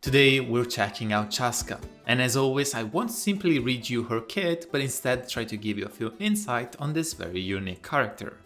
Today we're checking out Chasca, and as always I won't simply read you her kit, but instead try to give you a few insight on this very unique character.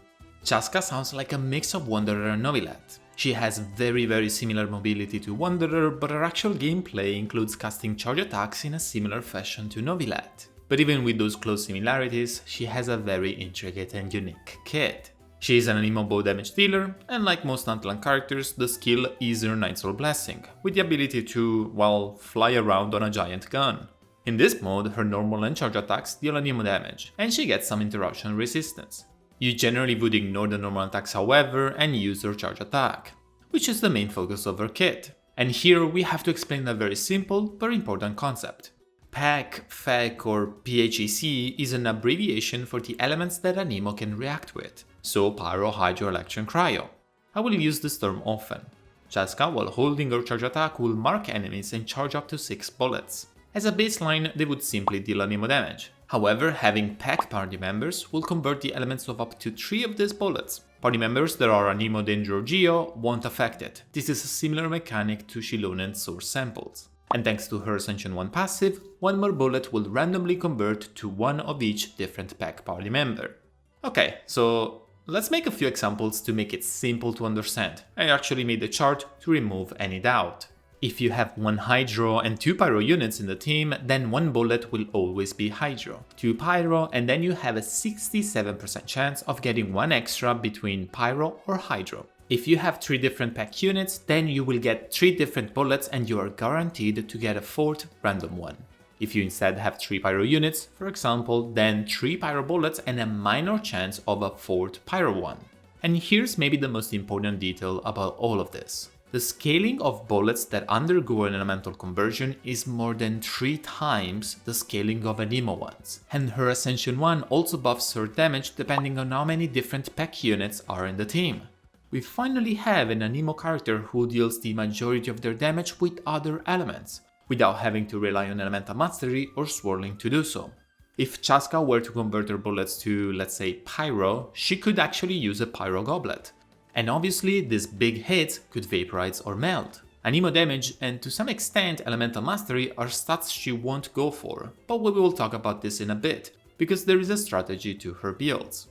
Chasca sounds like a mix of Wanderer and Novilet. She has very similar mobility to Wanderer, but her actual gameplay includes casting charge attacks in a similar fashion to Novilet. But even with those close similarities, she has a very intricate and unique kit. She is an anemo bow damage dealer, and like most Antlan characters, the skill is her Night Soul Blessing, with the ability to, well, fly around on a giant gun. In this mode, her normal and charge attacks deal anemo damage, and she gets some interruption resistance. You generally would ignore the normal attacks however, and use her charge attack, which is the main focus of her kit. And here we have to explain a very simple but important concept. PHEC or PHEC is an abbreviation for the elements that anemo can react with. So Pyro, Hydro, Electro and Cryo. I will use this term often. Chasca, while holding her charge attack, will mark enemies and charge up to 6 bullets. As a baseline, they would simply deal anemo damage. However, having PHEC party members will convert the elements of up to 3 of these bullets. Party members that are anemo, danger or geo won't affect it. This is a similar mechanic to Shilonen's source samples. And thanks to her Ascension 1 passive, one more bullet will randomly convert to one of each different PHEC party member. Okay, so let's make a few examples to make it simple to understand. I actually made a chart to remove any doubt. If you have 1 Hydro and 2 Pyro units in the team, then 1 bullet will always be Hydro, 2 Pyro, and then you have a 67% chance of getting 1 extra between Pyro or Hydro. If you have 3 different PHEC units, then you will get 3 different bullets and you are guaranteed to get a 4th random one. If you instead have 3 Pyro units, for example, then 3 Pyro bullets and a minor chance of a 4th Pyro one. And here's maybe the most important detail about all of this. The scaling of bullets that undergo an elemental conversion is more than 3 times the scaling of anemo ones, and her Ascension 1 also buffs her damage depending on how many different PHEC units are in the team. We finally have an anemo character who deals the majority of their damage with other elements, without having to rely on elemental mastery or swirling to do so. If Chasca were to convert her bullets to, let's say, Pyro, she could actually use a Pyro Goblet. And obviously, these big hits could vaporize or melt. Anemo damage and to some extent elemental mastery are stats she won't go for, but we will talk about this in a bit, because there is a strategy to her builds.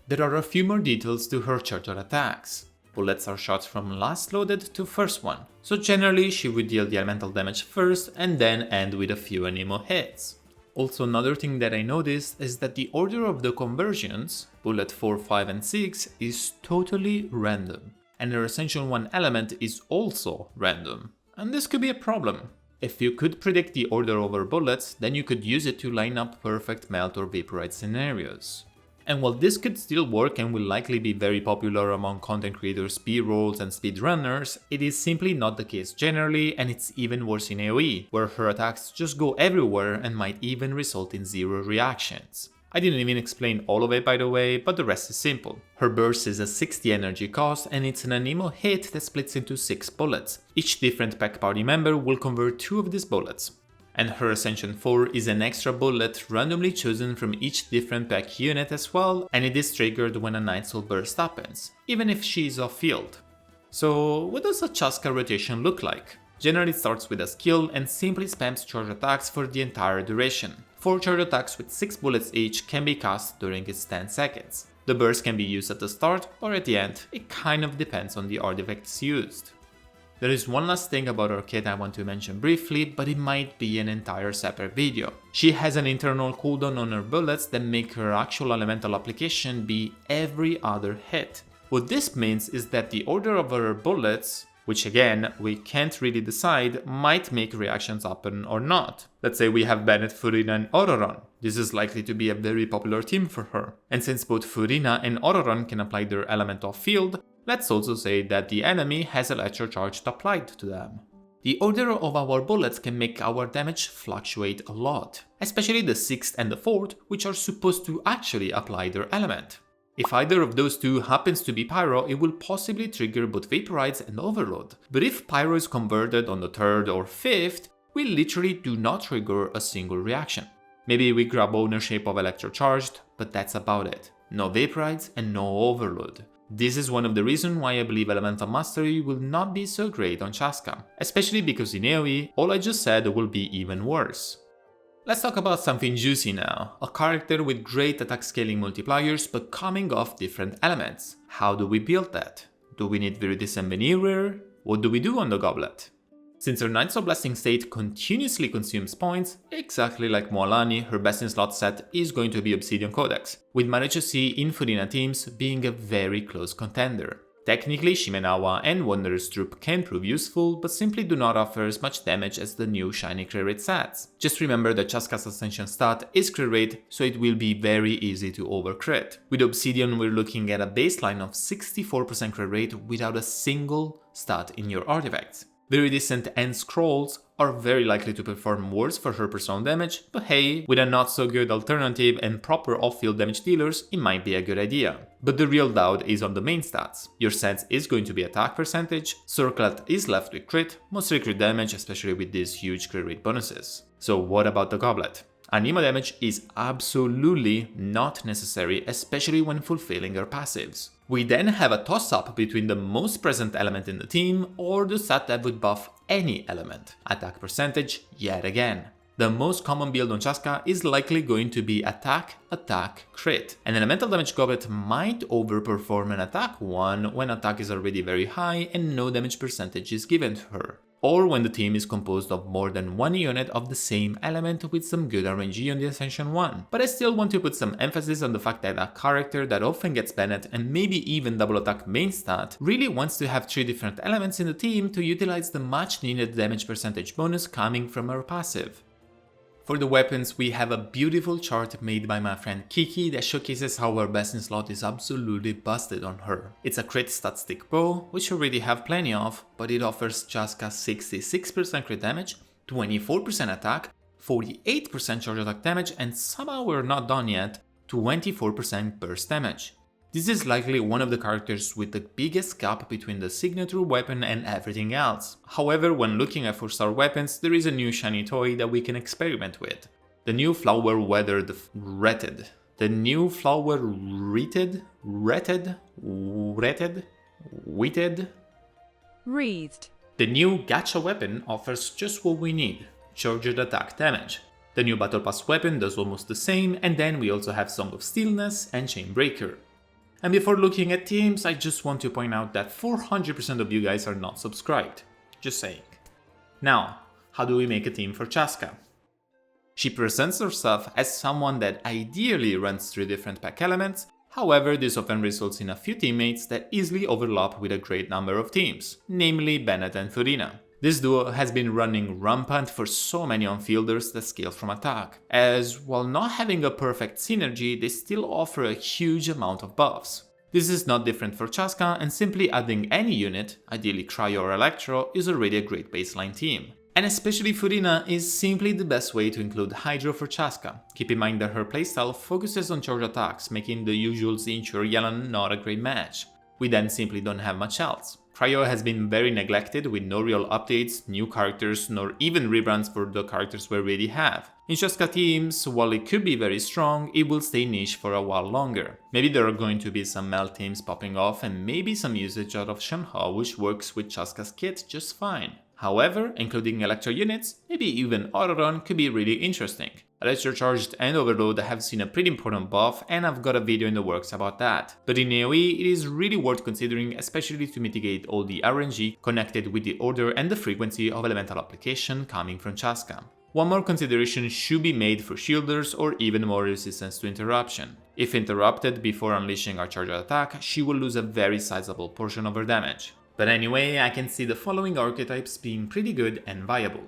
There are a few more details to her charger attacks. Bullets are shot from last loaded to first one, so generally she would deal the elemental damage first and then end with a few anemo hits. Also, another thing that I noticed is that the order of the conversions, bullet 4, 5 and 6, is totally random, and her Ascension 1 element is also random, and this could be a problem. If you could predict the order of her bullets, then you could use it to line up perfect melt or vaporize scenarios. And while this could still work and will likely be very popular among content creators, B-rolls and speedrunners, it is simply not the case generally, and it's even worse in AoE, where her attacks just go everywhere and might even result in 0 reactions. I didn't even explain all of it by the way, but the rest is simple. Her burst is a 60 energy cost and it's an anemo hit that splits into 6 bullets. Each different PHEC party member will convert 2 of these bullets. And her Ascension 4 is an extra bullet randomly chosen from each different PHEC unit as well, and it is triggered when a Night Soul burst happens, even if she is off field. So what does a Chasca rotation look like? Generally it starts with a skill and simply spams charge attacks for the entire duration. 4 charge attacks with 6 bullets each can be cast during its 10 seconds. The burst can be used at the start or at the end, it kind of depends on the artifacts used. There is one last thing about her kit I want to mention briefly, but it might be an entire separate video. She has an internal cooldown on her bullets that make her actual elemental application be every other hit. What this means is that the order of her bullets, which again we can't really decide, might make reactions happen or not. Let's say we have Bennett, Furina and Ororon. This is likely to be a very popular team for her. And since both Furina and Ororon can apply their element off field, let's also say that the enemy has Electro Charge applied to them. The order of our bullets can make our damage fluctuate a lot, especially the 6th and the 4th, which are supposed to actually apply their element. If either of those two happens to be Pyro, it will possibly trigger both Vaporize and Overload, but if Pyro is converted on the 3rd or 5th, we literally do not trigger a single reaction. Maybe we grab ownership of Electro Charged, but that's about it. No Vaporize and no Overload. This is one of the reasons why I believe Elemental Mastery will not be so great on Chasca, especially because in AoE, all I just said will be even worse. Let's talk about something juicy now, a character with great attack scaling multipliers but coming off different elements. How do we build that? Do we need Viridescent Veneer? What do we do on the goblet? Since her Knights of Blessing state continuously consumes points, exactly like Moalani, her best in slot set is going to be Obsidian Codex, with Marechaussee in Furina teams being a very close contender. Technically, Shimenawa and Wanderer's Troop can prove useful, but simply do not offer as much damage as the new shiny crit rate stats. Just remember that Chasca's Ascension stat is crit rate, so it will be very easy to overcrit. With Obsidian, we're looking at a baseline of 64% crit rate without a single stat in your artifacts. Viridescent and Scrolls are very likely to perform worse for her personal damage, but hey, with a not so good alternative and proper off-field damage dealers, it might be a good idea. But the real doubt is on the main stats. Your sense is going to be attack percentage, Circlet is left with crit, mostly crit damage, especially with these huge crit rate bonuses. So what about the goblet? Anemo damage is absolutely not necessary, especially when fulfilling her passives. We then have a toss-up between the most present element in the team or the stat that would buff any element. Attack percentage, yet again. The most common build on Chasca is likely going to be attack, attack, crit. An elemental damage goblet might overperform an attack one when attack is already very high and no damage percentage is given to her. Or when the team is composed of more than one unit of the same element with some good RNG on the Ascension 1. But I still want to put some emphasis on the fact that a character that often gets banned and maybe even double attack main stat really wants to have 3 different elements in the team to utilize the much needed damage percentage bonus coming from her passive. For the weapons, we have a beautiful chart made by my friend Kiki that showcases how her best in slot is absolutely busted on her. It's a crit stat stick bow, which you already have plenty of, but it offers Chasca 66% crit damage, 24% attack, 48% charge attack damage, and somehow we're not done yet, 24% burst damage. This is likely one of the characters with the biggest gap between the signature weapon and everything else. However, when looking at 4-star weapons, there is a new shiny toy that we can experiment with. The new Flower Weathered Retted. The new Flower Wreathed? Wreathed. The new Gacha weapon offers just what we need, charged attack damage. The new Battle Pass weapon does almost the same, and then we also have Song of Stillness and Chainbreaker. And before looking at teams, I just want to point out that 400% of you guys are not subscribed. Just saying. Now, how do we make a team for Chasca? She presents herself as someone that ideally runs 3 different pack elements, however this often results in a few teammates that easily overlap with a great number of teams, namely Bennett and Furina. This duo has been running rampant for so many on-fielders that scale from attack, as while not having a perfect synergy, they still offer a huge amount of buffs. This is not different for Chasca, and simply adding any unit, ideally Cryo or Electro, is already a great baseline team. And especially Furina is simply the best way to include Hydro for Chasca. Keep in mind that her playstyle focuses on charge attacks, making the usual Zinch or Yelan not a great match. We then simply don't have much else. Cryo has been very neglected with no real updates, new characters, nor even rebrands for the characters we already have. In Chasca teams, while it could be very strong, it will stay niche for a while longer. Maybe there are going to be some Mel teams popping off and maybe some usage out of Shenhe, which works with Chasca's kit just fine. However, including Electro units, maybe even Order could be really interesting. Electrocharged and Overload have seen a pretty important buff, and I've got a video in the works about that. But in AoE, it is really worth considering, especially to mitigate all the RNG connected with the order and the frequency of elemental application coming from Chasca. One more consideration should be made for shielders or even more resistance to interruption. If interrupted before unleashing her charge attack, she will lose a very sizable portion of her damage. But anyway, I can see the following archetypes being pretty good and viable.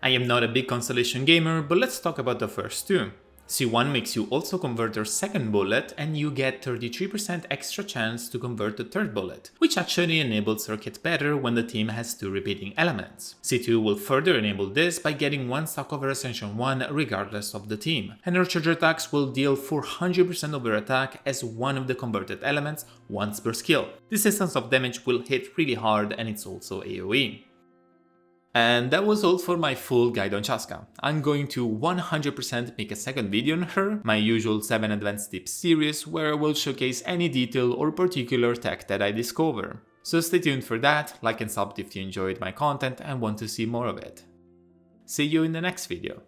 I am not a big Constellation gamer, but let's talk about the first 2. C1 makes you also convert your second bullet, and you get 33% extra chance to convert the third bullet, which actually enables her kit better when the team has 2 repeating elements. C2 will further enable this by getting 1 stack over Ascension 1 regardless of the team, and her charge attacks will deal 400% over attack as one of the converted elements once per skill. This instance of damage will hit really hard, and it's also AoE. And that was all for my full guide on Chasca. I'm going to 100% make a second video on her, my usual 7 advanced tips series, where I will showcase any detail or particular tech that I discover. So stay tuned for that, like and sub if you enjoyed my content and want to see more of it. See you in the next video.